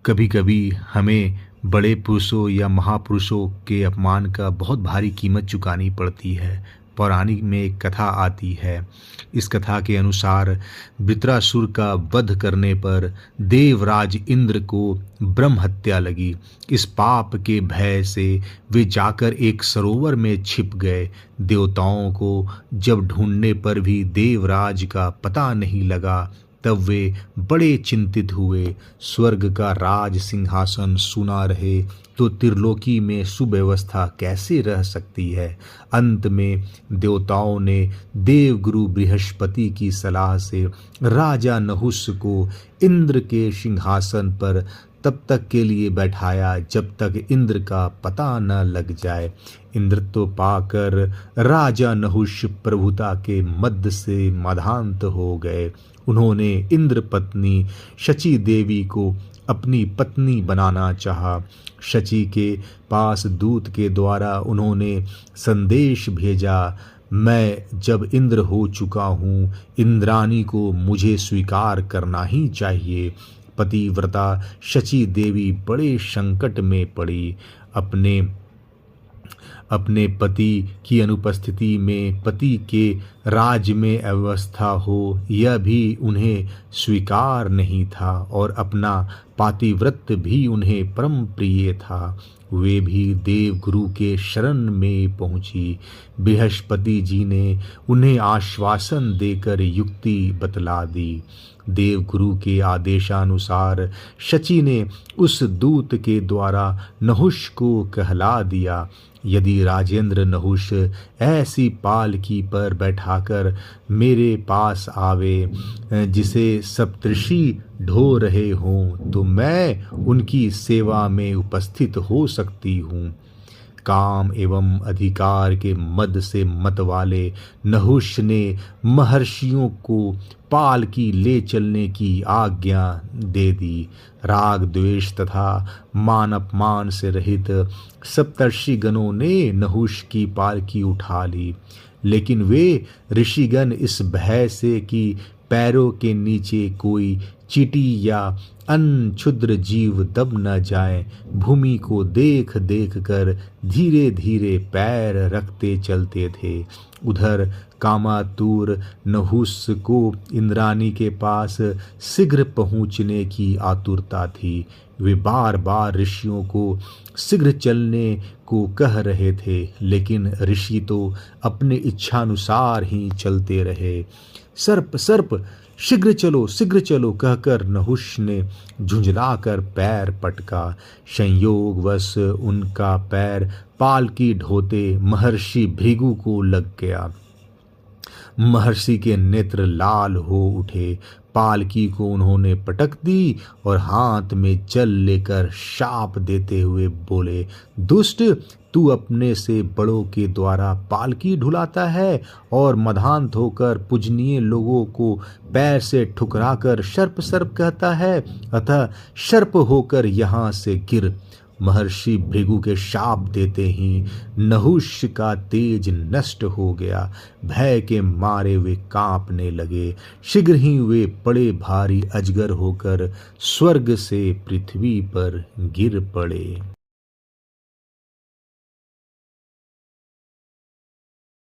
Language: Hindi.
कभी कभी हमें बड़े पुरुषों या महापुरुषों के अपमान का बहुत भारी कीमत चुकानी पड़ती है। पौराणिक में एक कथा आती है। इस कथा के अनुसार वृत्रासुर का वध करने पर देवराज इंद्र को ब्रह्म हत्या लगी। इस पाप के भय से वे जाकर एक सरोवर में छिप गए। देवताओं को जब ढूंढने पर भी देवराज का पता नहीं लगा, तब वे बड़े चिंतित हुए। स्वर्ग का राज सिंहासन सुना रहे तो त्रिलोकी में सुव्यवस्था कैसे रह सकती है। अंत में देवताओं ने देवगुरु बृहस्पति की सलाह से राजा नहुष को इंद्र के सिंहासन पर तब तक के लिए बैठाया जब तक इंद्र का पता न लग जाए। इंद्रत्व पाकर राजा नहुष प्रभुता के मद से मदान्त हो गए। उन्होंने इंद्र पत्नी शची देवी को अपनी पत्नी बनाना चाहा। शची के पास दूत के द्वारा उन्होंने संदेश भेजा, मैं जब इंद्र हो चुका हूँ, इंद्राणी को मुझे स्वीकार करना ही चाहिए। पतिव्रता शची देवी बड़े संकट में पड़ी। अपने पति की अनुपस्थिति में पति के राज में अव्यवस्था हो, यह भी उन्हें स्वीकार नहीं था और अपना पातिव्रत भी उन्हें परम प्रिय था। वे भी देवगुरु के शरण में पहुंची। बृहस्पति जी ने उन्हें आश्वासन देकर युक्ति बतला दी। देवगुरु के आदेशानुसार शची ने उस दूत के द्वारा नहुष को कहला दिया, यदि राजेंद्र नहुष ऐसी पालकी पर बैठाकर मेरे पास आवे जिसे सप्तऋषि ढो रहे हों, तो मैं उनकी सेवा में उपस्थित हो सकती हूँ। काम एवं अधिकार के मद से मत वाले नहुष ने महर्षियों को पालकी ले चलने की आज्ञा दे दी। राग द्वेष तथा मान अपमान से रहित सप्तर्षि गणों ने नहुष की पालकी उठा ली, लेकिन वे ऋषिगण इस भय से कि पैरों के नीचे कोई चींटी या अन्य क्षुद्र जीव दब न जाए, भूमि को देख देख कर धीरे धीरे पैर रखते चलते थे। उधर कामातुर नहुष को इंद्राणी के पास शीघ्र पहुँचने की आतुरता थी। वे बार बार ऋषियों को शीघ्र चलने को कह रहे थे, लेकिन ऋषि तो अपने इच्छानुसार ही चलते रहे। सर्प सर्प शीघ्र चलो कहकर नहुष ने झुंझलाकर पैर पटका। संयोगवश उनका पैर पालकी ढोते महर्षि भृगु को लग गया। महर्षि के नेत्र लाल हो उठे। पालकी को उन्होंने पटक दी और हाथ में जल लेकर शाप देते हुए बोले, दुष्ट, तू अपने से बड़ों के द्वारा पालकी ढुलाता है और मदान्त होकर पूजनीय लोगों को पैर से ठुकराकर सर्प सर्प कहता है, अतः सर्प होकर यहाँ से गिर। महर्षि भृगु के शाप देते ही नहुष का तेज नष्ट हो गया। भय के मारे वे कांपने लगे। शीघ्र ही वे बड़े भारी अजगर होकर स्वर्ग से पृथ्वी पर गिर पड़े।